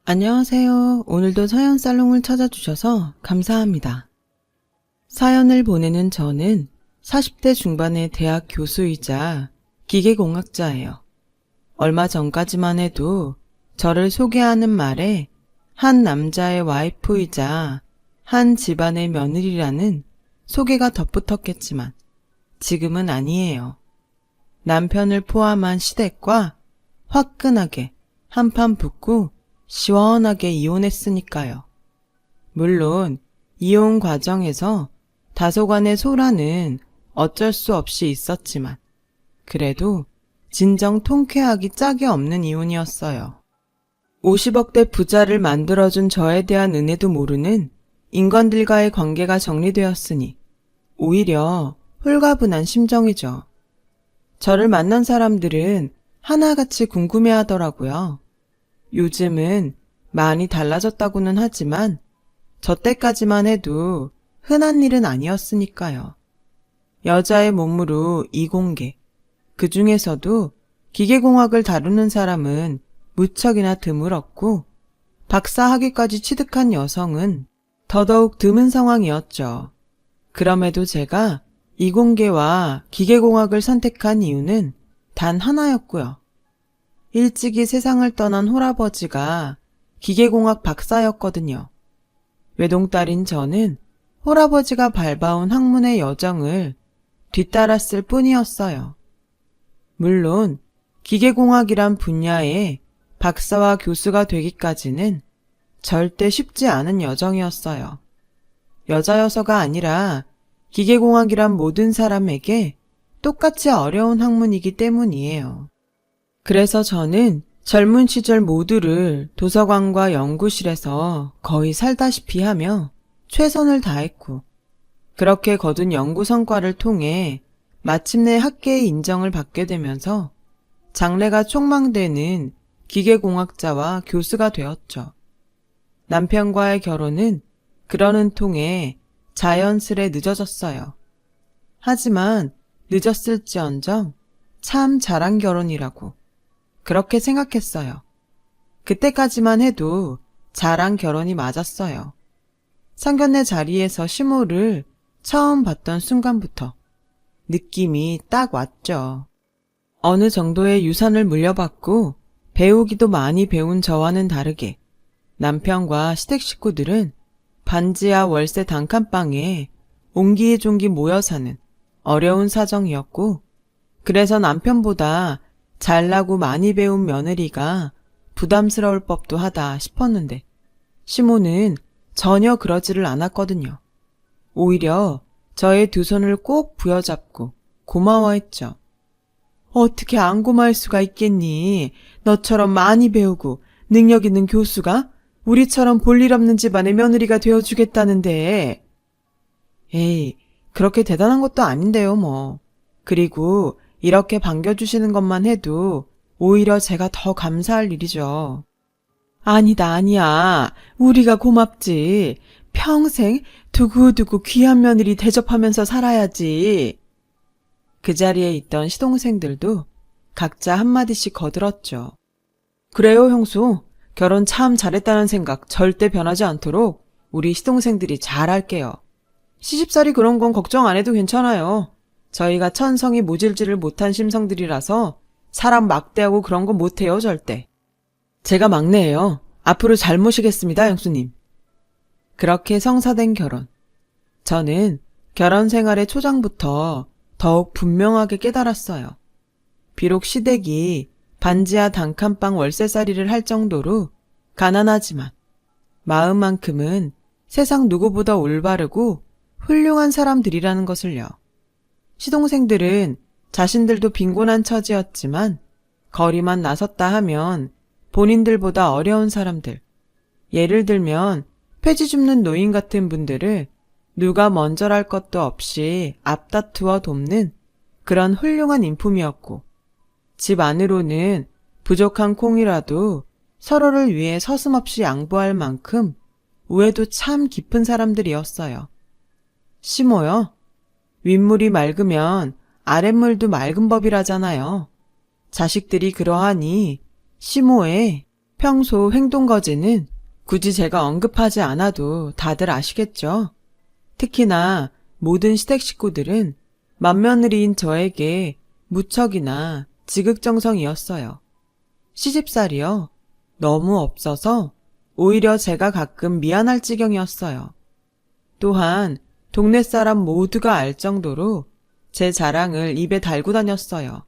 안녕하세요. 오늘도 사연 살롱을 찾아주셔서 감사합니다. 사연을 보내는 저는 40대 중반의 대학 교수이자 기계공학자예요. 얼마 전까지만 해도 저를 소개하는 말에 한 남자의 와이프이자 한 집안의 며느리라는 소개가 덧붙었겠지만 지금은 아니에요. 남편을 포함한 시댁과 화끈하게 한판 붙고 시원하게 이혼했으니까요. 물론 이혼 과정에서 다소간의 소란은 어쩔 수 없이 있었지만 그래도 진정 통쾌하기 짝이 없는 이혼이었어요. 50억대 부자를 만들어준 저에 대한 은혜도 모르는 인간들과의 관계가 정리되었으니 오히려 홀가분한 심정이죠. 저를 만난 사람들은 하나같이 궁금해하더라고요. 요즘은 많이 달라졌다고는 하지만 저 때까지만 해도 흔한 일은 아니었으니까요. 여자의 몸으로 이공계, 그 중에서도 기계공학을 다루는 사람은 무척이나 드물었고 박사 학위까지 취득한 여성은 더더욱 드문 상황이었죠. 그럼에도 제가 이공계와 기계공학을 선택한 이유는 단 하나였고요. 일찍이 세상을 떠난 홀아버지가 기계공학 박사였거든요. 외동딸인 저는 홀아버지가 밟아온 학문의 여정을 뒤따랐을 뿐이었어요. 물론 기계공학이란 분야에 박사와 교수가 되기까지는 절대 쉽지 않은 여정이었어요. 여자여서가 아니라 기계공학이란 모든 사람에게 똑같이 어려운 학문이기 때문이에요. 그래서 저는 젊은 시절 모두를 도서관과 연구실에서 거의 살다시피 하며 최선을 다했고 그렇게 거둔 연구 성과를 통해 마침내 학계의 인정을 받게 되면서 장래가 촉망되는 기계공학자와 교수가 되었죠. 남편과의 결혼은 그러는 통에 자연스레 늦어졌어요. 하지만 늦었을지언정 참 잘한 결혼이라고 그렇게 생각했어요. 그때까지만 해도 잘한 결혼이 맞았어요. 상견례 자리에서 시모를 처음 봤던 순간부터 느낌이 딱 왔죠. 어느 정도의 유산을 물려받고 배우기도 많이 배운 저와는 다르게 남편과 시댁 식구들은 반지하 월세 단칸방에 옹기종기 모여 사는 어려운 사정이었고 그래서 남편보다 잘나고 많이 배운 며느리가 부담스러울 법도 하다 싶었는데 시모는 전혀 그러지를 않았거든요. 오히려 저의 두 손을 꼭 부여잡고 고마워했죠. 어떻게 안 고마울 수가 있겠니? 너처럼 많이 배우고 능력 있는 교수가 우리처럼 볼일 없는 집안의 며느리가 되어주겠다는데. 에이, 그렇게 대단한 것도 아닌데요, 뭐. 그리고 이렇게 반겨주시는 것만 해도 오히려 제가 더 감사할 일이죠. 아니다, 아니야. 우리가 고맙지. 평생 두고두고 귀한 며느리 대접하면서 살아야지. 그 자리에 있던 시동생들도 각자 한마디씩 거들었죠. 그래요, 형수. 결혼 참 잘했다는 생각 절대 변하지 않도록 우리 시동생들이 잘할게요. 시집살이 그런 건 걱정 안 해도 괜찮아요. 저희가 천성이 모질지를 못한 심성들이라서 사람 막대하고 그런 건 못해요, 절대. 제가 막내예요. 앞으로 잘 모시겠습니다, 형수님. 그렇게 성사된 결혼. 저는 결혼 생활의 초장부터 더욱 분명하게 깨달았어요. 비록 시댁이 반지하 단칸방 월세살이를 할 정도로 가난하지만 마음만큼은 세상 누구보다 올바르고 훌륭한 사람들이라는 것을요. 시동생들은 자신들도 빈곤한 처지였지만 거리만 나섰다 하면 본인들보다 어려운 사람들, 예를 들면 폐지 줍는 노인 같은 분들을 누가 먼저랄 것도 없이 앞다투어 돕는 그런 훌륭한 인품이었고 집 안으로는 부족한 콩이라도 서로를 위해 서슴없이 양보할 만큼 우애도 참 깊은 사람들이었어요. 시모요. 윗물이 맑으면 아랫물도 맑은 법이라잖아요. 자식들이 그러하니 시모에 평소 행동 거지는 굳이 제가 언급하지 않아도 다들 아시겠죠? 특히나 모든 시댁 식구들은 맏며느리인 저에게 무척이나 지극정성이었어요. 시집살이요. 너무 없어서 오히려 제가 가끔 미안할 지경이었어요. 또한 동네 사람 모두가 알 정도로 제 자랑을 입에 달고 다녔어요.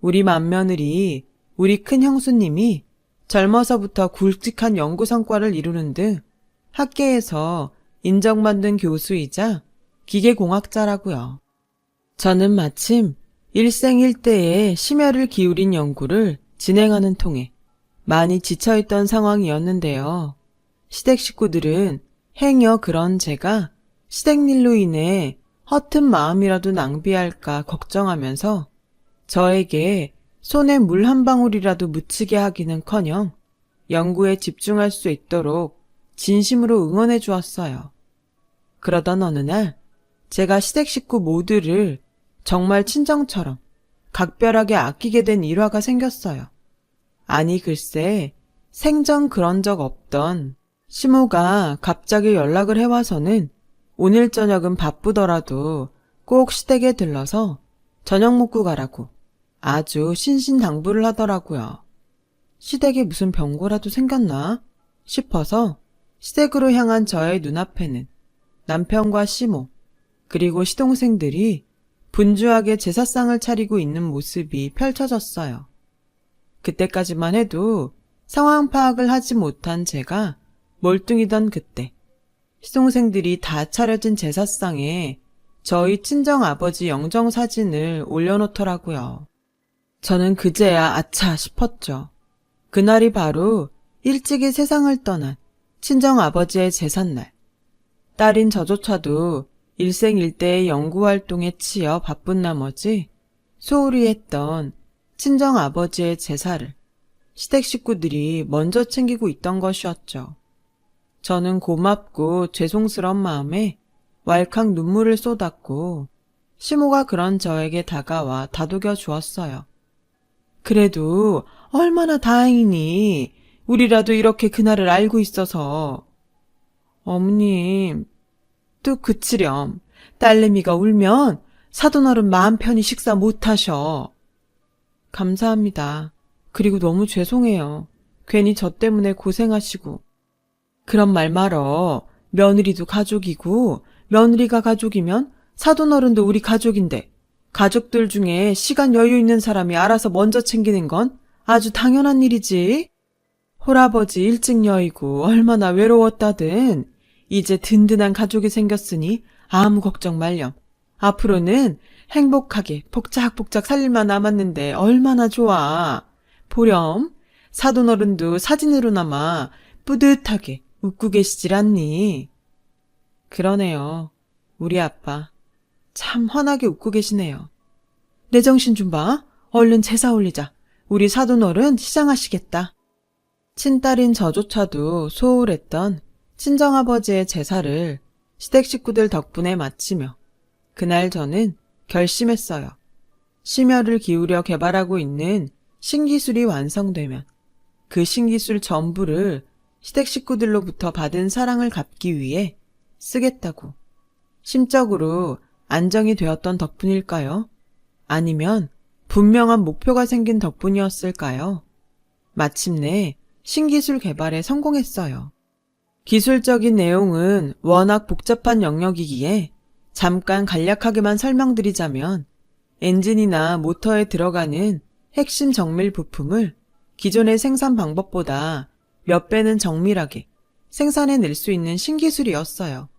우리 맏며느리, 우리 큰 형수님이 젊어서부터 굵직한 연구 성과를 이루는 등 학계에서 인정받는 교수이자 기계공학자라고요. 저는 마침 일생일대에 심혈을 기울인 연구를 진행하는 통에 많이 지쳐있던 상황이었는데요. 시댁 식구들은 행여 그런 제가 시댁일로 인해 허튼 마음이라도 낭비할까 걱정하면서 저에게 손에 물 한 방울이라도 묻히게 하기는커녕 연구에 집중할 수 있도록 진심으로 응원해 주었어요. 그러던 어느 날 제가 시댁 식구 모두를 정말 친정처럼 각별하게 아끼게 된 일화가 생겼어요. 아니 글쎄 생전 그런 적 없던 시모가 갑자기 연락을 해와서는 오늘 저녁은 바쁘더라도 꼭 시댁에 들러서 저녁 먹고 가라고 아주 신신당부를 하더라고요. 시댁에 무슨 병고라도 생겼나 싶어서 시댁으로 향한 저의 눈앞에는 남편과 시모 그리고 시동생들이 분주하게 제사상을 차리고 있는 모습이 펼쳐졌어요. 그때까지만 해도 상황 파악을 하지 못한 제가 멀뚱이던 그때 시동생들이 다 차려진 제사상에 저희 친정아버지 영정사진을 올려놓더라고요. 저는 그제야 아차 싶었죠. 그날이 바로 일찍이 세상을 떠난 친정아버지의 제삿날. 딸인 저조차도 일생일대의 연구활동에 치여 바쁜 나머지 소홀히 했던 친정아버지의 제사를 시댁 식구들이 먼저 챙기고 있던 것이었죠. 저는 고맙고 죄송스러운 마음에 왈칵 눈물을 쏟았고 시모가 그런 저에게 다가와 다독여 주었어요. 그래도 얼마나 다행이니 우리라도 이렇게 그날을 알고 있어서. 어머님, 뚝 그치렴. 딸내미가 울면 사돈어른 마음 편히 식사 못하셔. 감사합니다. 그리고 너무 죄송해요. 괜히 저 때문에 고생하시고. 그런 말 말어. 며느리도 가족이고 며느리가 가족이면 사돈어른도 우리 가족인데 가족들 중에 시간 여유 있는 사람이 알아서 먼저 챙기는 건 아주 당연한 일이지. 홀아버지 일찍 여의고 얼마나 외로웠다든 이제 든든한 가족이 생겼으니 아무 걱정 말렴. 앞으로는 행복하게 복작복작 살 일만 남았는데 얼마나 좋아. 보렴, 사돈어른도 사진으로나마 뿌듯하게 웃고 계시질 않니? 그러네요. 우리 아빠 참 환하게 웃고 계시네요. 내 정신 좀 봐. 얼른 제사 올리자. 우리 사돈어른 시장하시겠다. 친딸인 저조차도 소홀했던 친정아버지의 제사를 시댁 식구들 덕분에 마치며 그날 저는 결심했어요. 심혈을 기울여 개발하고 있는 신기술이 완성되면 그 신기술 전부를 시댁 식구들로부터 받은 사랑을 갚기 위해 쓰겠다고. 심적으로 안정이 되었던 덕분일까요? 아니면 분명한 목표가 생긴 덕분이었을까요? 마침내 신기술 개발에 성공했어요. 기술적인 내용은 워낙 복잡한 영역이기에 잠깐 간략하게만 설명드리자면 엔진이나 모터에 들어가는 핵심 정밀 부품을 기존의 생산 방법보다 몇 배는 정밀하게 생산해낼 수 있는 신기술이었어요.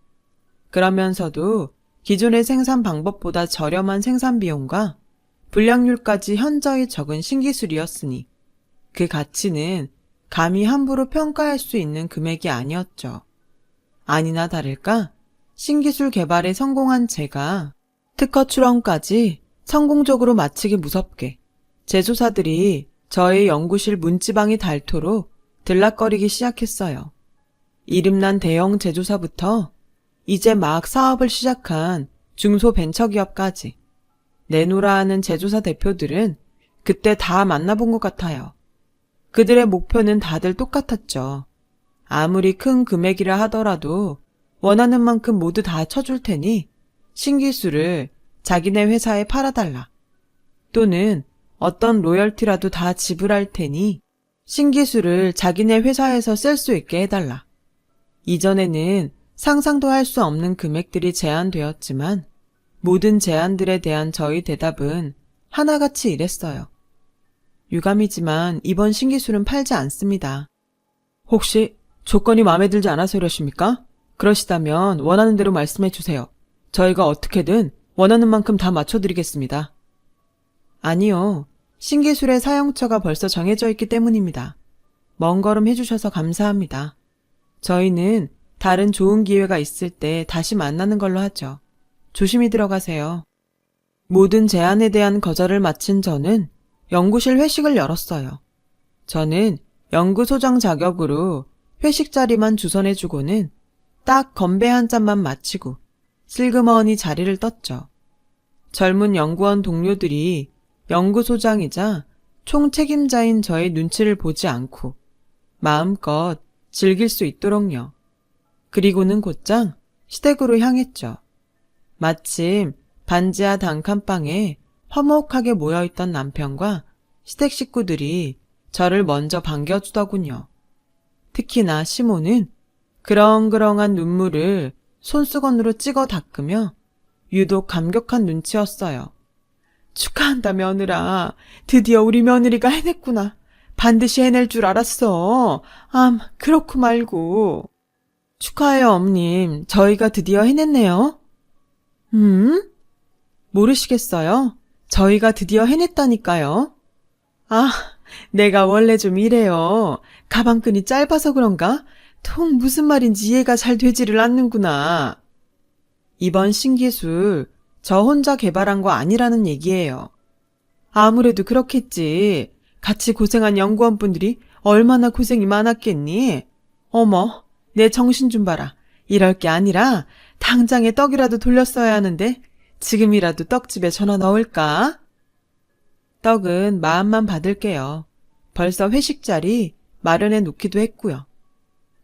그러면서도 기존의 생산 방법보다 저렴한 생산 비용과 불량률까지 현저히 적은 신기술이었으니 그 가치는 감히 함부로 평가할 수 있는 금액이 아니었죠. 아니나 다를까 신기술 개발에 성공한 제가 특허 출원까지 성공적으로 마치기 무섭게 제조사들이 저의 연구실 문지방이 닳도록 들락거리기 시작했어요. 이름난 대형 제조사부터 이제 막 사업을 시작한 중소벤처기업까지 내노라 하는 제조사 대표들은 그때 다 만나본 것 같아요. 그들의 목표는 다들 똑같았죠. 아무리 큰 금액이라 하더라도 원하는 만큼 모두 다 쳐줄 테니 신기술을 자기네 회사에 팔아달라. 또는 어떤 로열티라도 다 지불할 테니 신기술을 자기네 회사에서 쓸 수 있게 해달라. 이전에는 상상도 할 수 없는 금액들이 제안되었지만 모든 제안들에 대한 저희 대답은 하나같이 이랬어요. 유감이지만 이번 신기술은 팔지 않습니다. 혹시 조건이 마음에 들지 않아서 그러십니까? 그러시다면 원하는 대로 말씀해 주세요. 저희가 어떻게든 원하는 만큼 다 맞춰드리겠습니다. 아니요. 신기술의 사용처가 벌써 정해져 있기 때문입니다. 먼 걸음 해주셔서 감사합니다. 저희는 다른 좋은 기회가 있을 때 다시 만나는 걸로 하죠. 조심히 들어가세요. 모든 제안에 대한 거절을 마친 저는 연구실 회식을 열었어요. 저는 연구소장 자격으로 회식 자리만 주선해주고는 딱 건배 한 잔만 마치고 슬그머니 자리를 떴죠. 젊은 연구원 동료들이 연구소장이자 총책임자인 저의 눈치를 보지 않고 마음껏 즐길 수 있도록요. 그리고는 곧장 시댁으로 향했죠. 마침 반지하 단칸방에 화목하게 모여있던 남편과 시댁 식구들이 저를 먼저 반겨주더군요. 특히나 시모는 그렁그렁한 눈물을 손수건으로 찍어 닦으며 유독 감격한 눈치였어요. 축하한다 며느라. 드디어 우리 며느리가 해냈구나. 반드시 해낼 줄 알았어. 그렇고 말고. 축하해요 엄님. 저희가 드디어 해냈네요. 모르시겠어요? 저희가 드디어 해냈다니까요. 내가 원래 좀 이래요. 가방끈이 짧아서 그런가? 통 무슨 말인지 이해가 잘 되지를 않는구나. 이번 신기술 저 혼자 개발한 거 아니라는 얘기예요. 아무래도 그렇겠지. 같이 고생한 연구원분들이 얼마나 고생이 많았겠니? 어머, 내 정신 좀 봐라. 이럴 게 아니라 당장에 떡이라도 돌렸어야 하는데 지금이라도 떡집에 전화 넣을까? 떡은 마음만 받을게요. 벌써 회식 자리 마련해 놓기도 했고요.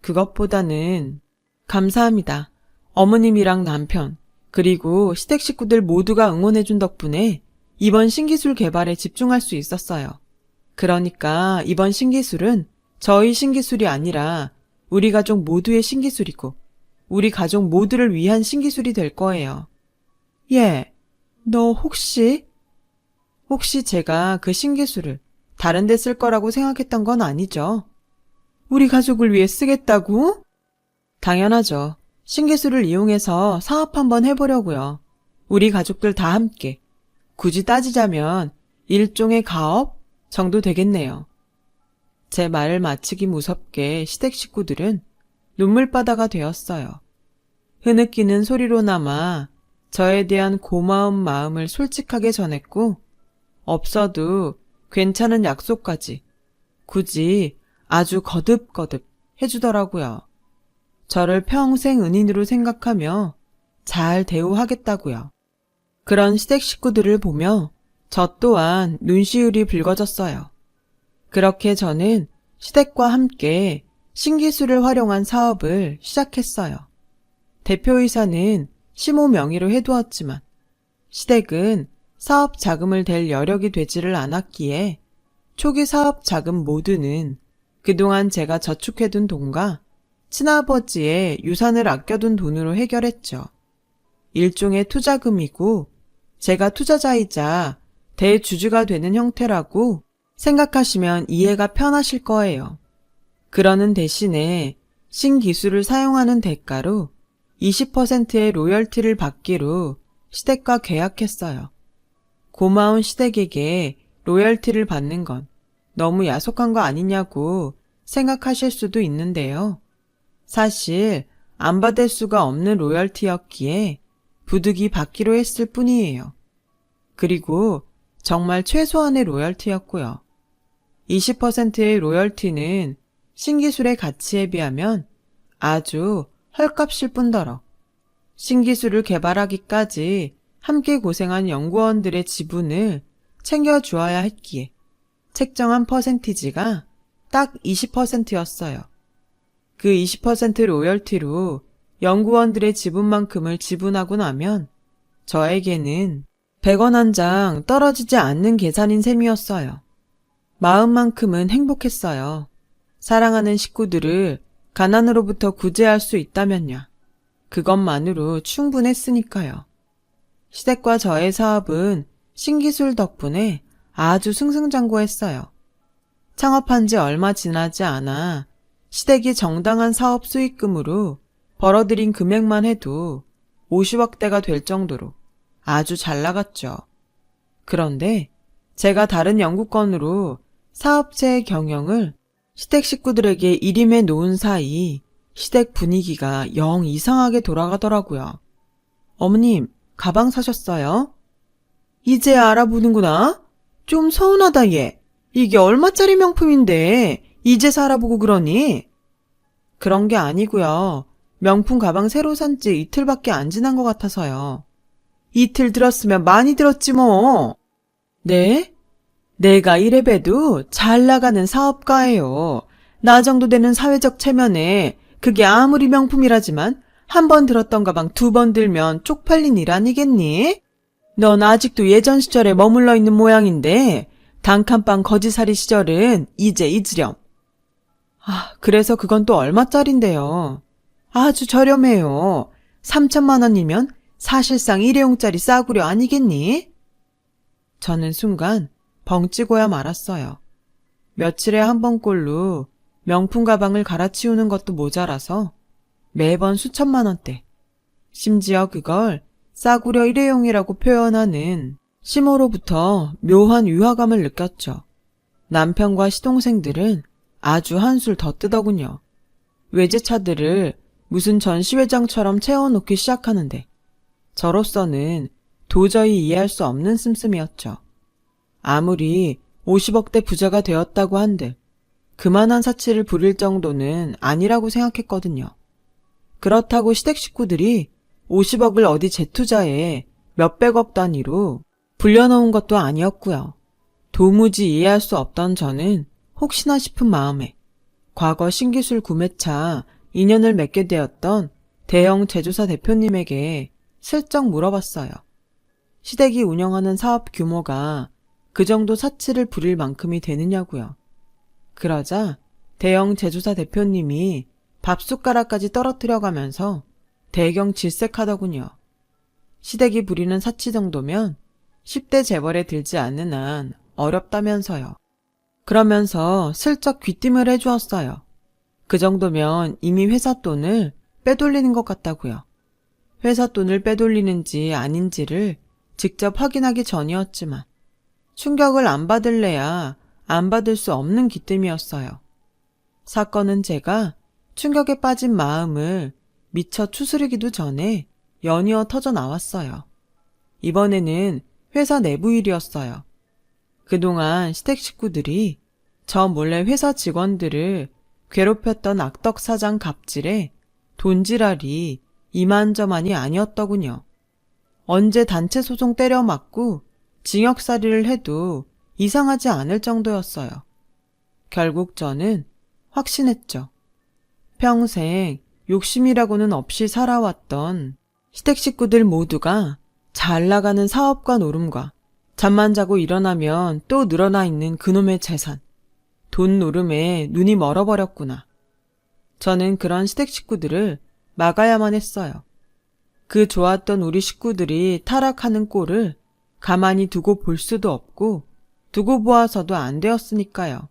그것보다는 감사합니다. 어머님이랑 남편 그리고 시댁 식구들 모두가 응원해준 덕분에 이번 신기술 개발에 집중할 수 있었어요. 그러니까 이번 신기술은 저희 신기술이 아니라 우리 가족 모두의 신기술이고 우리 가족 모두를 위한 신기술이 될 거예요. 너 혹시 제가 그 신기술을 다른 데 쓸 거라고 생각했던 건 아니죠? 우리 가족을 위해 쓰겠다고? 당연하죠. 신기술을 이용해서 사업 한번 해보려고요. 우리 가족들 다 함께. 굳이 따지자면 일종의 가업 정도 되겠네요. 제 말을 마치기 무섭게 시댁 식구들은 눈물바다가 되었어요. 흐느끼는 소리로나마 저에 대한 고마운 마음을 솔직하게 전했고 없어도 괜찮은 약속까지 굳이 아주 거듭거듭 해주더라고요. 저를 평생 은인으로 생각하며 잘 대우하겠다고요. 그런 시댁 식구들을 보며 저 또한 눈시울이 붉어졌어요. 그렇게 저는 시댁과 함께 신기술을 활용한 사업을 시작했어요. 대표이사는 시모 명의로 해두었지만 시댁은 사업 자금을 댈 여력이 되지를 않았기에 초기 사업 자금 모두는 그동안 제가 저축해둔 돈과 친아버지의 유산을 아껴둔 돈으로 해결했죠. 일종의 투자금이고 제가 투자자이자 대주주가 되는 형태라고 생각하시면 이해가 편하실 거예요. 그러는 대신에 신기술을 사용하는 대가로 20%의 로열티를 받기로 시댁과 계약했어요. 고마운 시댁에게 로열티를 받는 건 너무 야속한 거 아니냐고 생각하실 수도 있는데요. 사실 안 받을 수가 없는 로열티였기에 부득이 받기로 했을 뿐이에요. 그리고 정말 최소한의 로열티였고요. 20%의 로열티는 신기술의 가치에 비하면 아주 헐값일 뿐더러 신기술을 개발하기까지 함께 고생한 연구원들의 지분을 챙겨주어야 했기에 책정한 퍼센티지가 딱 20%였어요. 그 20% 로열티로 연구원들의 지분만큼을 지분하고 나면 저에게는 100원 한 장 떨어지지 않는 계산인 셈이었어요. 마음만큼은 행복했어요. 사랑하는 식구들을 가난으로부터 구제할 수 있다면요. 그것만으로 충분했으니까요. 시댁과 저의 사업은 신기술 덕분에 아주 승승장구했어요. 창업한 지 얼마 지나지 않아 시댁이 정당한 사업 수익금으로 벌어들인 금액만 해도 50억대가 될 정도로 아주 잘 나갔죠. 그런데 제가 다른 영구권으로 사업체의 경영을 시댁 식구들에게 일임해 놓은 사이 시댁 분위기가 영 이상하게 돌아가더라고요. 어머님, 가방 사셨어요? 이제 알아보는구나? 좀 서운하다 얘. 이게 얼마짜리 명품인데 이제 살아보고 그러니? 그런 게 아니고요. 명품 가방 새로 산 지 이틀밖에 안 지난 것 같아서요. 이틀 들었으면 많이 들었지 뭐. 네? 내가 이래봬도 잘 나가는 사업가예요. 나 정도 되는 사회적 체면에 그게 아무리 명품이라지만 한 번 들었던 가방 2번 들면 쪽팔린 일 아니겠니? 넌 아직도 예전 시절에 머물러 있는 모양인데 단칸방 거지살이 시절은 이제 잊으렴. 그래서 그건 또 얼마짜린데요? 아주 저렴해요. 3천만 원이면 사실상 일회용짜리 싸구려 아니겠니? 저는 순간 벙찌고야 말았어요. 며칠에 한 번꼴로 명품 가방을 갈아치우는 것도 모자라서 매번 수천만 원대. 심지어 그걸 싸구려 일회용이라고 표현하는 시모로부터 묘한 위화감을 느꼈죠. 남편과 시동생들은 아주 한술 더 뜨더군요. 외제차들을 무슨 전시회장처럼 채워놓기 시작하는데 저로서는 도저히 이해할 수 없는 씀씀이었죠. 아무리 50억대 부자가 되었다고 한들 그만한 사치를 부릴 정도는 아니라고 생각했거든요. 그렇다고 시댁 식구들이 50억을 어디 재투자에 몇백억 단위로 불려놓은 것도 아니었고요. 도무지 이해할 수 없던 저는 혹시나 싶은 마음에 과거 신기술 구매차 인연을 맺게 되었던 대형 제조사 대표님에게 슬쩍 물어봤어요. 시댁이 운영하는 사업 규모가 그 정도 사치를 부릴 만큼이 되느냐고요. 그러자 대형 제조사 대표님이 밥숟가락까지 떨어뜨려가면서 대경 질색하더군요. 시댁이 부리는 사치 정도면 10대 재벌에 들지 않는 한 어렵다면서요. 그러면서 슬쩍 귀띔을 해주었어요. 그 정도면 이미 회사 돈을 빼돌리는 것 같다고요. 회사 돈을 빼돌리는지 아닌지를 직접 확인하기 전이었지만 충격을 안 받을래야 안 받을 수 없는 기뜸이었어요. 사건은 제가 충격에 빠진 마음을 미처 추스르기도 전에 연이어 터져 나왔어요. 이번에는 회사 내부 일이었어요. 그동안 시댁 식구들이 저 몰래 회사 직원들을 괴롭혔던 악덕 사장 갑질에 돈지랄이 이만저만이 아니었더군요. 언제 단체 소송 때려맞고 징역살이를 해도 이상하지 않을 정도였어요. 결국 저는 확신했죠. 평생 욕심이라고는 없이 살아왔던 시댁 식구들 모두가 잘 나가는 사업가 노름과 잠만 자고 일어나면 또 늘어나 있는 그놈의 재산, 돈 노름에 눈이 멀어버렸구나. 저는 그런 시댁 식구들을 막아야만 했어요. 그 좋았던 우리 식구들이 타락하는 꼴을 가만히 두고 볼 수도 없고 두고 보아서도 안 되었으니까요.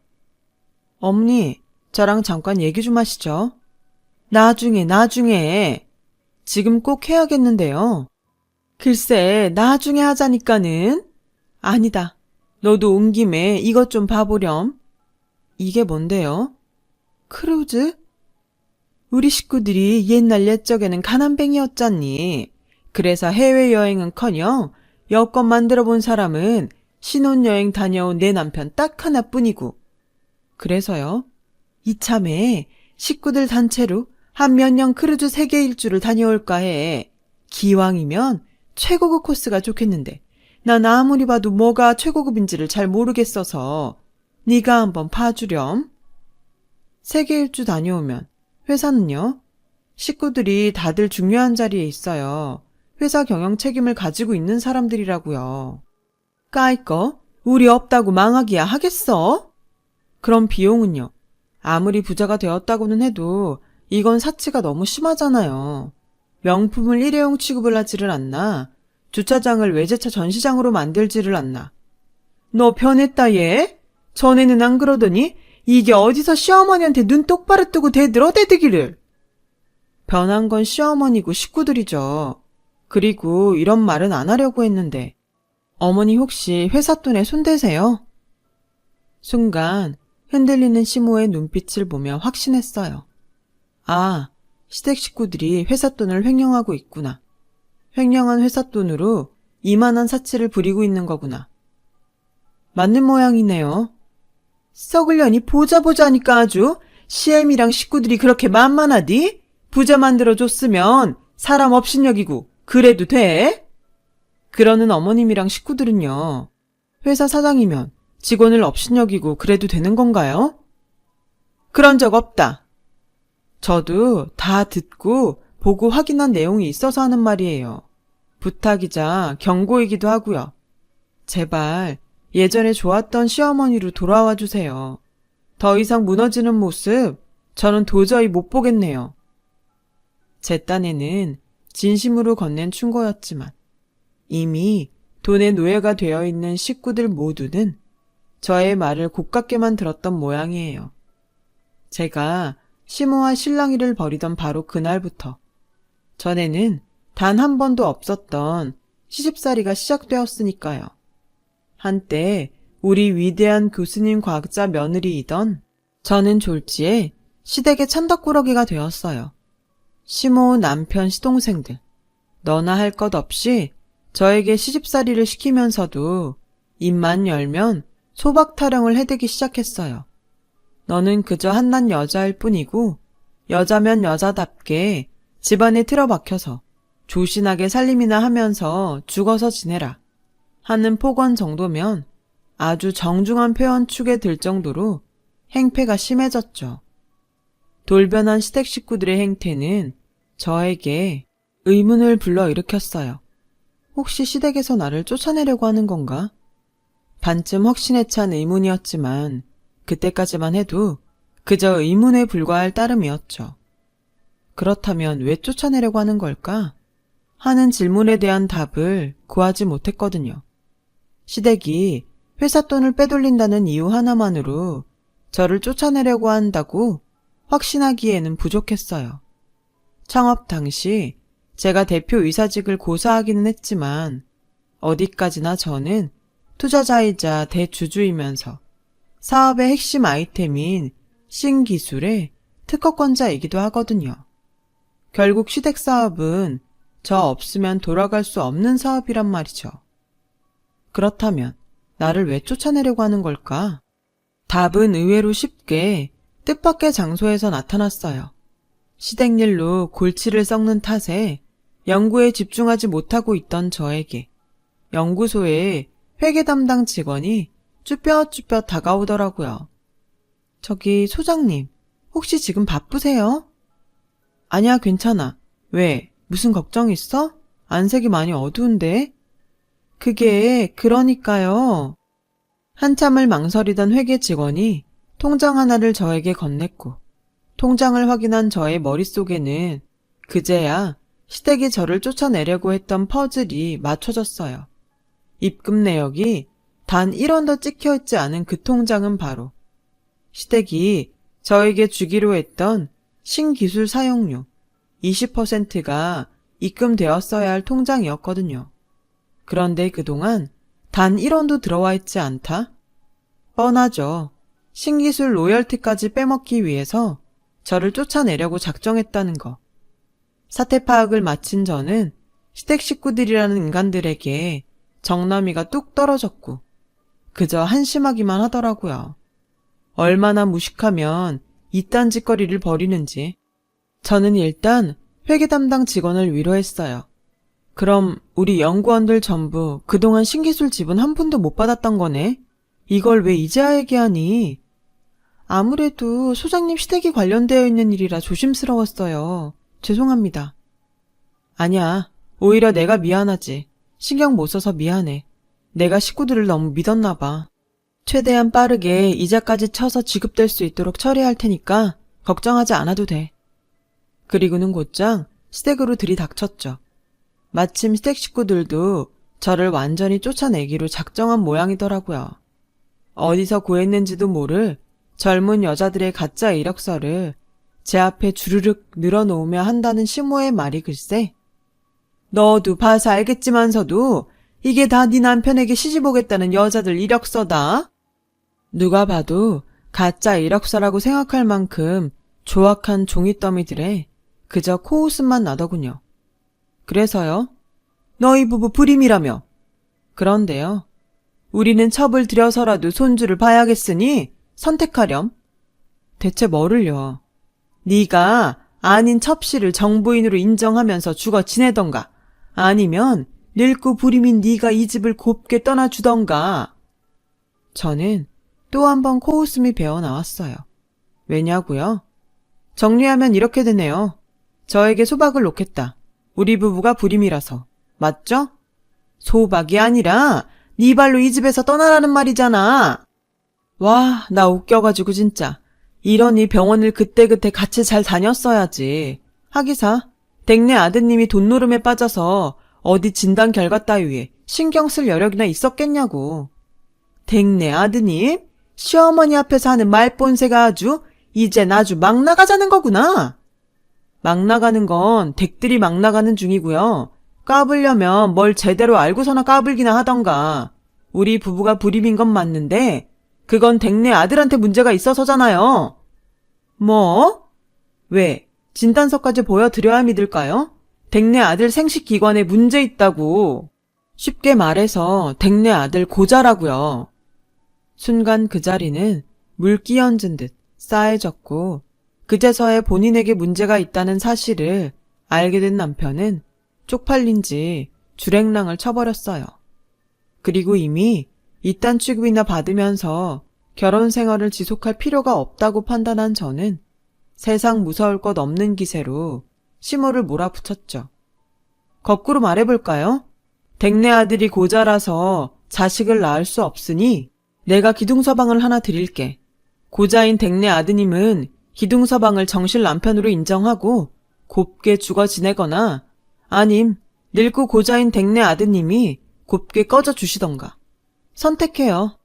어머니, 저랑 잠깐 얘기 좀 하시죠. 나중에. 지금 꼭 해야겠는데요. 글쎄, 나중에 하자니까는. 아니다. 너도 온 김에 이것 좀 봐보렴. 이게 뭔데요? 크루즈? 우리 식구들이 옛날 옛적에는 가난뱅이였잖니. 그래서 해외여행은커녕 여권 만들어 본 사람은 신혼여행 다녀온 내 남편 딱 하나뿐이고. 그래서요? 이참에 식구들 단체로 한 몇 년 크루즈 세계 일주를 다녀올까 해. 기왕이면 최고급 코스가 좋겠는데 난 아무리 봐도 뭐가 최고급인지를 잘 모르겠어서 네가 한번 봐주렴. 세계 일주 다녀오면 회사는요? 식구들이 다들 중요한 자리에 있어요. 회사 경영 책임을 가지고 있는 사람들이라고요. 까이꺼? 우리 없다고 망하기야 하겠어? 그럼 비용은요? 아무리 부자가 되었다고는 해도 이건 사치가 너무 심하잖아요. 명품을 일회용 취급을 하지를 않나? 주차장을 외제차 전시장으로 만들지를 않나? 너 변했다 얘? 전에는 안 그러더니 이게 어디서 시어머니한테 눈 똑바로 뜨고 대들기를. 변한 건 시어머니고 식구들이죠. 그리고 이런 말은 안 하려고 했는데 어머니 혹시 회사 돈에 손대세요? 순간 흔들리는 시모의 눈빛을 보며 확신했어요. 아, 시댁 식구들이 회사 돈을 횡령하고 있구나. 횡령한 회사 돈으로 이만한 사치를 부리고 있는 거구나. 맞는 모양이네요. 썩으려니 보자 하니까 아주 CM이랑 식구들이 그렇게 만만하디? 부자 만들어줬으면 사람 업신여기고 그래도 돼? 그러는 어머님이랑 식구들은요. 회사 사장이면 직원을 업신여기고 그래도 되는 건가요? 그런 적 없다. 저도 다 듣고 보고 확인한 내용이 있어서 하는 말이에요. 부탁이자 경고이기도 하고요. 제발 예전에 좋았던 시어머니로 돌아와 주세요. 더 이상 무너지는 모습 저는 도저히 못 보겠네요. 제 딴에는 진심으로 건넨 충고였지만 이미 돈의 노예가 되어 있는 식구들 모두는 저의 말을 고깝게만 들었던 모양이에요. 제가 시모와 실랑이를 벌이던 바로 그날부터 전에는 단 한 번도 없었던 시집살이가 시작되었으니까요. 한때 우리 위대한 교수님 과학자 며느리이던 저는 졸지에 시댁의 찬덕꾸러기가 되었어요. 시모 남편 시동생들 너나 할 것 없이 저에게 시집살이를 시키면서도 입만 열면 소박 타령을 해대기 시작했어요. 너는 그저 한낱 여자일 뿐이고 여자면 여자답게 집안에 틀어박혀서 조신하게 살림이나 하면서 죽어서 지내라 하는 폭언 정도면 아주 정중한 표현 축에 들 정도로 행패가 심해졌죠. 돌변한 시댁 식구들의 행태는 저에게 의문을 불러일으켰어요. 혹시 시댁에서 나를 쫓아내려고 하는 건가? 반쯤 확신에 찬 의문이었지만 그때까지만 해도 그저 의문에 불과할 따름이었죠. 그렇다면 왜 쫓아내려고 하는 걸까? 하는 질문에 대한 답을 구하지 못했거든요. 시댁이 회사 돈을 빼돌린다는 이유 하나만으로 저를 쫓아내려고 한다고 확신하기에는 부족했어요. 창업 당시 제가 대표이사직을 고사하기는 했지만 어디까지나 저는 투자자이자 대주주이면서 사업의 핵심 아이템인 신기술의 특허권자이기도 하거든요. 결국 시댁 사업은 저 없으면 돌아갈 수 없는 사업이란 말이죠. 그렇다면 나를 왜 쫓아내려고 하는 걸까? 답은 의외로 쉽게 뜻밖의 장소에서 나타났어요. 시댁 일로 골치를 썩는 탓에 연구에 집중하지 못하고 있던 저에게 연구소의 회계 담당 직원이 쭈뼛쭈뼛 다가오더라고요. 저기 소장님, 혹시 지금 바쁘세요? 아니야, 괜찮아. 왜? 무슨 걱정 있어? 안색이 많이 어두운데? 그게 그러니까요. 한참을 망설이던 회계 직원이 통장 하나를 저에게 건넸고 통장을 확인한 저의 머릿속에는 그제야 시댁이 저를 쫓아내려고 했던 퍼즐이 맞춰졌어요. 입금 내역이 단 1원도 찍혀있지 않은 그 통장은 바로 시댁이 저에게 주기로 했던 신기술 사용료 20%가 입금되었어야 할 통장이었거든요. 그런데 그동안 단 1원도 들어와 있지 않다? 뻔하죠. 신기술 로열티까지 빼먹기 위해서 저를 쫓아내려고 작정했다는 거. 사태 파악을 마친 저는 시댁 식구들이라는 인간들에게 정나미가 뚝 떨어졌고 그저 한심하기만 하더라고요. 얼마나 무식하면 이딴 짓거리를 벌이는지. 저는 일단 회계 담당 직원을 위로했어요. 그럼 우리 연구원들 전부 그동안 신기술 지분 한 푼도 못 받았던 거네? 이걸 왜 이제야 얘기하니? 아무래도 소장님 시댁이 관련되어 있는 일이라 조심스러웠어요. 죄송합니다. 아니야. 오히려 내가 미안하지. 신경 못 써서 미안해. 내가 식구들을 너무 믿었나 봐. 최대한 빠르게 이자까지 쳐서 지급될 수 있도록 처리할 테니까 걱정하지 않아도 돼. 그리고는 곧장 시댁으로 들이닥쳤죠. 마침 시댁 식구들도 저를 완전히 쫓아내기로 작정한 모양이더라고요. 어디서 구했는지도 모를 젊은 여자들의 가짜 이력서를 제 앞에 주르륵 늘어놓으며 한다는 시모의 말이 글쎄. 너도 봐서 알겠지만서도 이게 다 네 남편에게 시집오겠다는 여자들 이력서다. 누가 봐도 가짜 이력서라고 생각할 만큼 조악한 종이더미들에 그저 코웃음만 나더군요. 그래서요? 너희 부부 불임이라며. 그런데요. 우리는 첩을 들여서라도 손주를 봐야겠으니 선택하렴. 대체 뭐를요? 네가 아닌 첩씨를 정부인으로 인정하면서 죽어 지내던가 아니면 늙고 불임인 네가 이 집을 곱게 떠나주던가. 저는 또 한 번 코웃음이 배어나왔어요. 왜냐고요? 정리하면 이렇게 되네요. 저에게 소박을 놓겠다. 우리 부부가 불임이라서. 맞죠? 소박이 아니라 네 발로 이 집에서 떠나라는 말이잖아. 와, 나 웃겨가지고 진짜. 이러니 병원을 그때그때 같이 잘 다녔어야지. 하기사 댁내 아드님이 돈 노름에 빠져서 어디 진단 결과 따위에 신경 쓸 여력이나 있었겠냐고. 댁내 아드님? 시어머니 앞에서 하는 말본새가 이젠 아주 막 나가자는 거구나. 막 나가는 건 댁들이 막 나가는 중이고요. 까불려면 뭘 제대로 알고서나 까불기나 하던가. 우리 부부가 불임인 건 맞는데 그건 댁내 아들한테 문제가 있어서잖아요. 뭐? 왜? 진단서까지 보여드려야 믿을까요? 댁내 아들 생식기관에 문제 있다고. 쉽게 말해서 댁내 아들 고자라고요. 순간 그 자리는 물기 얹은 듯 싸해졌고 그제서야 본인에게 문제가 있다는 사실을 알게 된 남편은 쪽팔린지 주랭랑을 쳐버렸어요. 그리고 이미 이딴 취급이나 받으면서 결혼 생활을 지속할 필요가 없다고 판단한 저는 세상 무서울 것 없는 기세로 시모를 몰아붙였죠. 거꾸로 말해볼까요? 댁내 아들이 고자라서 자식을 낳을 수 없으니 내가 기둥서방을 하나 드릴게. 고자인 댁내 아드님은 기둥서방을 정실 남편으로 인정하고 곱게 죽어 지내거나 아님 늙고 고자인 댁내 아드님이 곱게 꺼져 주시던가. 선택해요.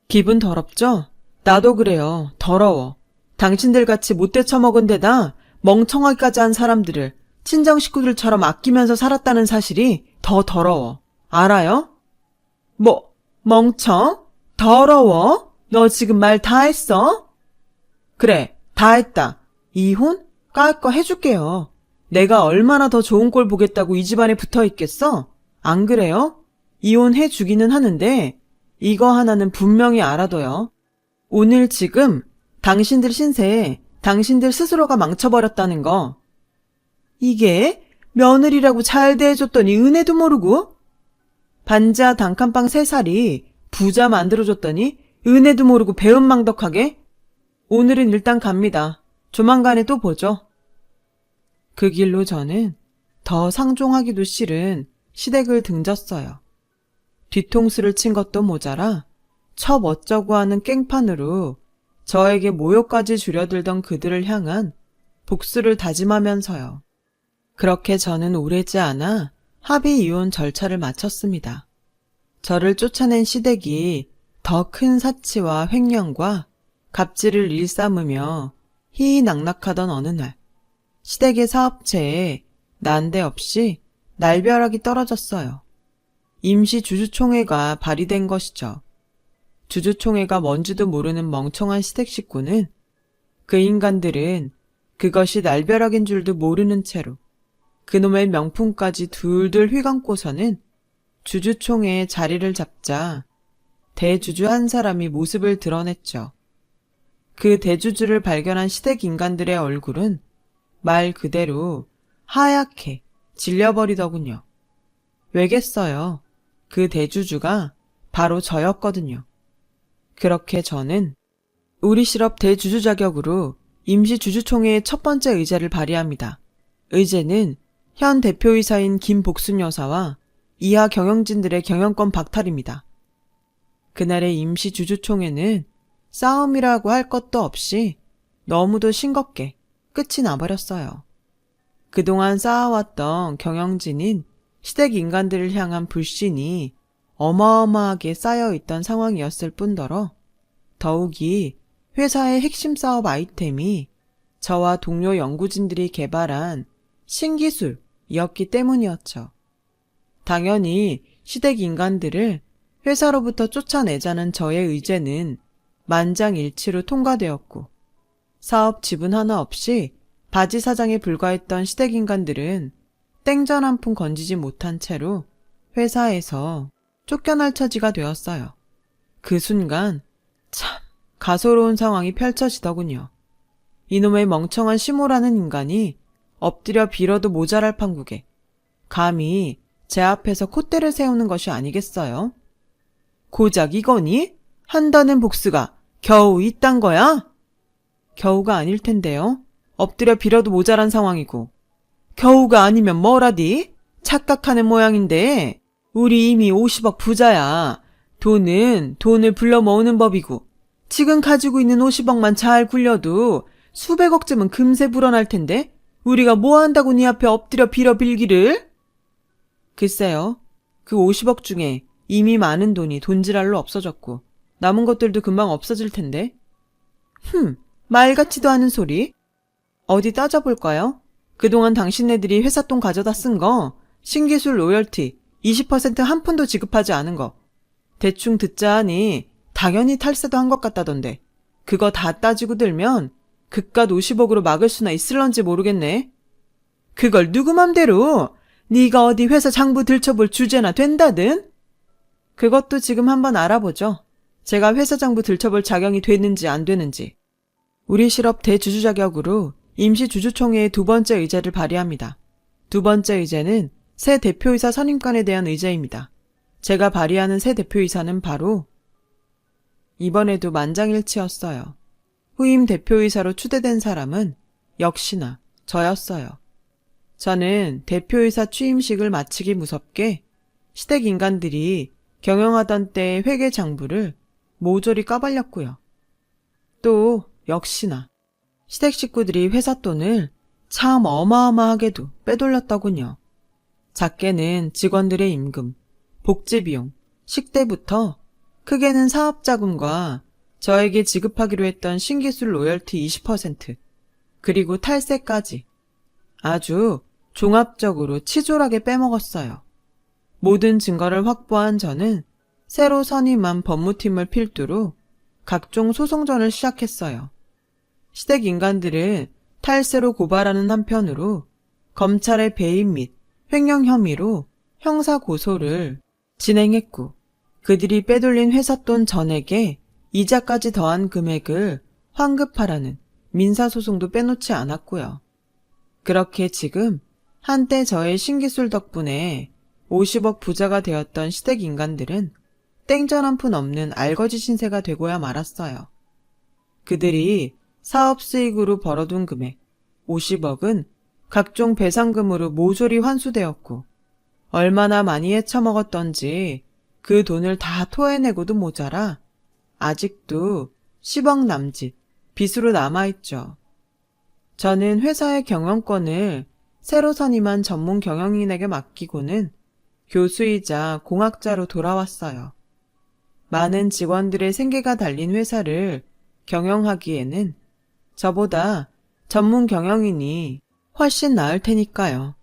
기분 더럽죠? 나도 그래요. 더러워. 당신들같이 못돼 처먹은 데다 멍청하기까지 한 사람들을 친정 식구들처럼 아끼면서 살았다는 사실이 더 더러워. 알아요? 뭐, 멍청? 더러워? 너 지금 말 다 했어? 그래, 다 했다. 이혼? 깔 거 해줄게요. 내가 얼마나 더 좋은 꼴 보겠다고 이 집안에 붙어 있겠어? 안 그래요? 이혼해주기는 하는데 이거 하나는 분명히 알아둬요. 오늘 지금 당신들 신세 당신들 스스로가 망쳐버렸다는 거. 이게 며느리라고 잘 대해줬더니 은혜도 모르고 반지하 단칸방 3살이 부자 만들어줬더니 은혜도 모르고 배은망덕하게? 오늘은 일단 갑니다. 조만간에 또 보죠. 그 길로 저는 더 상종하기도 싫은 시댁을 등졌어요. 뒤통수를 친 것도 모자라 첩 어쩌고 하는 깽판으로 저에게 모욕까지 줄여들던 그들을 향한 복수를 다짐하면서요. 그렇게 저는 오래지 않아 합의 이혼 절차를 마쳤습니다. 저를 쫓아낸 시댁이 더 큰 사치와 횡령과 갑질을 일삼으며 희희낙낙하던 어느 날 시댁의 사업체에 난데없이 날벼락이 떨어졌어요. 임시 주주총회가 발의된 것이죠. 주주총회가 뭔지도 모르는 멍청한 시댁 식구는 그 인간들은 그것이 날벼락인 줄도 모르는 채로 그놈의 명품까지 둘둘 휘감고서는 주주총회에 자리를 잡자 대주주 한 사람이 모습을 드러냈죠. 그 대주주를 발견한 시댁 인간들의 얼굴은 말 그대로 하얗게 질려버리더군요. 왜겠어요? 그 대주주가 바로 저였거든요. 그렇게 저는 우리 실업 대주주 자격으로 임시주주총회의 첫 번째 의제를 발의합니다. 의제는 현 대표이사인 김복순 여사와 이하 경영진들의 경영권 박탈입니다. 그날의 임시주주총회는 싸움이라고 할 것도 없이 너무도 싱겁게 끝이 나버렸어요. 그동안 쌓아왔던 경영진인 시댁 인간들을 향한 불신이 어마어마하게 쌓여있던 상황이었을 뿐더러 더욱이 회사의 핵심 사업 아이템이 저와 동료 연구진들이 개발한 신기술이었기 때문이었죠. 당연히 시댁 인간들을 회사로부터 쫓아내자는 저의 의제는 만장일치로 통과되었고 사업 지분 하나 없이 바지 사장에 불과했던 시댁 인간들은 땡전 한 푼 건지지 못한 채로 회사에서 쫓겨날 처지가 되었어요. 그 순간 참 가소로운 상황이 펼쳐지더군요. 이놈의 멍청한 시모라는 인간이 엎드려 빌어도 모자랄 판국에 감히 제 앞에서 콧대를 세우는 것이 아니겠어요? 고작 이거니? 한다는 복수가 겨우 이딴 거야? 겨우가 아닐 텐데요. 엎드려 빌어도 모자란 상황이고. 겨우가 아니면 뭐라디? 착각하는 모양인데 우리 이미 50억 부자야. 돈은 돈을 불러 모으는 법이고 지금 가지고 있는 50억만 잘 굴려도 수백억쯤은 금세 불어날 텐데 우리가 뭐 한다고 네 앞에 엎드려 빌어 빌기를? 글쎄요. 그 50억 중에 이미 많은 돈이 돈지랄로 없어졌고 남은 것들도 금방 없어질 텐데. 말 같지도 않은 소리. 어디 따져볼까요? 그동안 당신네들이 회사 돈 가져다 쓴 거, 신기술 로열티 20% 한 푼도 지급하지 않은 거. 대충 듣자 하니 당연히 탈세도 한 것 같다던데. 그거 다 따지고 들면 그깟 50억으로 막을 수나 있을런지 모르겠네. 그걸 누구 맘대로 네가 어디 회사 장부 들춰볼 주제나 된다든? 그것도 지금 한번 알아보죠. 제가 회사 장부 들춰볼 자격이 되는지 안 되는지. 우리 실업 대주주 자격으로 임시주주총회의 두 번째 의제를 발의합니다. 두 번째 의제는 새 대표이사 선임권에 대한 의제입니다. 제가 발의하는 새 대표이사는 바로 이번에도 만장일치였어요. 후임 대표이사로 추대된 사람은 역시나 저였어요. 저는 대표이사 취임식을 마치기 무섭게 시댁 인간들이 경영하던 때의 회계 장부를 모조리 까발렸고요. 또 역시나 시댁 식구들이 회사 돈을 참 어마어마하게도 빼돌렸더군요. 작게는 직원들의 임금, 복지비용, 식대부터 크게는 사업자금과 저에게 지급하기로 했던 신기술 로열티 20%, 그리고 탈세까지 아주 종합적으로 치졸하게 빼먹었어요. 모든 증거를 확보한 저는 새로 선임한 법무팀을 필두로 각종 소송전을 시작했어요. 시댁 인간들을 탈세로 고발하는 한편으로 검찰의 배임 및 횡령 혐의로 형사 고소를 진행했고 그들이 빼돌린 회사 돈 전액에 이자까지 더한 금액을 환급하라는 민사소송도 빼놓지 않았고요. 그렇게 지금 한때 저의 신기술 덕분에 50억 부자가 되었던 시댁 인간들은 땡전 한 푼 없는 알거지 신세가 되고야 말았어요. 그들이 사업 수익으로 벌어둔 금액 50억은 각종 배상금으로 모조리 환수되었고 얼마나 많이 헤쳐먹었던지 그 돈을 다 토해내고도 모자라 아직도 10억 남짓 빚으로 남아있죠. 저는 회사의 경영권을 새로 선임한 전문 경영인에게 맡기고는 교수이자 공학자로 돌아왔어요. 많은 직원들의 생계가 달린 회사를 경영하기에는 저보다 전문 경영인이 훨씬 나을 테니까요.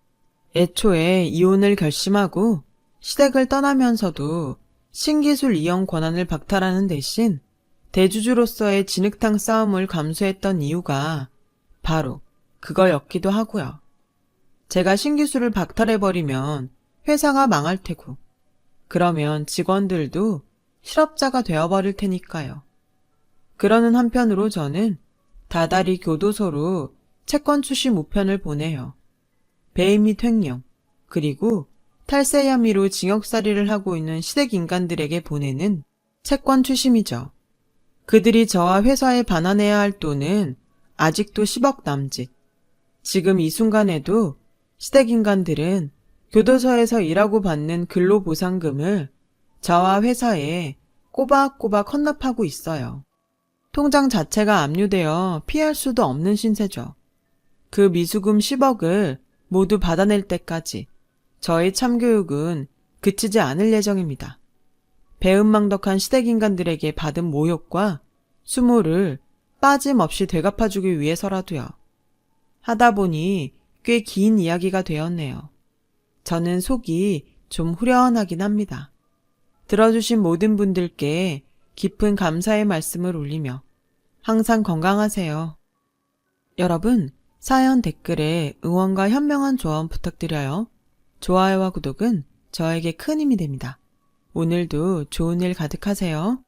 애초에 이혼을 결심하고 시댁을 떠나면서도 신기술 이용 권한을 박탈하는 대신 대주주로서의 진흙탕 싸움을 감수했던 이유가 바로 그거였기도 하고요. 제가 신기술을 박탈해버리면 회사가 망할 테고 그러면 직원들도 실업자가 되어버릴 테니까요. 그러는 한편으로 저는 다달이 교도소로 채권 추심 우편을 보내요. 배임 및 횡령, 그리고 탈세 혐의로 징역살이를 하고 있는 시댁 인간들에게 보내는 채권 추심이죠. 그들이 저와 회사에 반환해야 할 돈은 아직도 10억 남짓. 지금 이 순간에도 시댁인간들은 교도소에서 일하고 받는 근로보상금을 저와 회사에 꼬박꼬박 헌납하고 있어요. 통장 자체가 압류되어 피할 수도 없는 신세죠. 그 미수금 10억을 모두 받아낼 때까지 저의 참교육은 그치지 않을 예정입니다. 배은망덕한 시댁인간들에게 받은 모욕과 수모를 빠짐없이 되갚아주기 위해서라도요. 하다 보니 꽤 긴 이야기가 되었네요. 저는 속이 좀 후련하긴 합니다. 들어주신 모든 분들께 깊은 감사의 말씀을 올리며 항상 건강하세요. 여러분, 사연 댓글에 응원과 현명한 조언 부탁드려요. 좋아요와 구독은 저에게 큰 힘이 됩니다. 오늘도 좋은 일 가득하세요.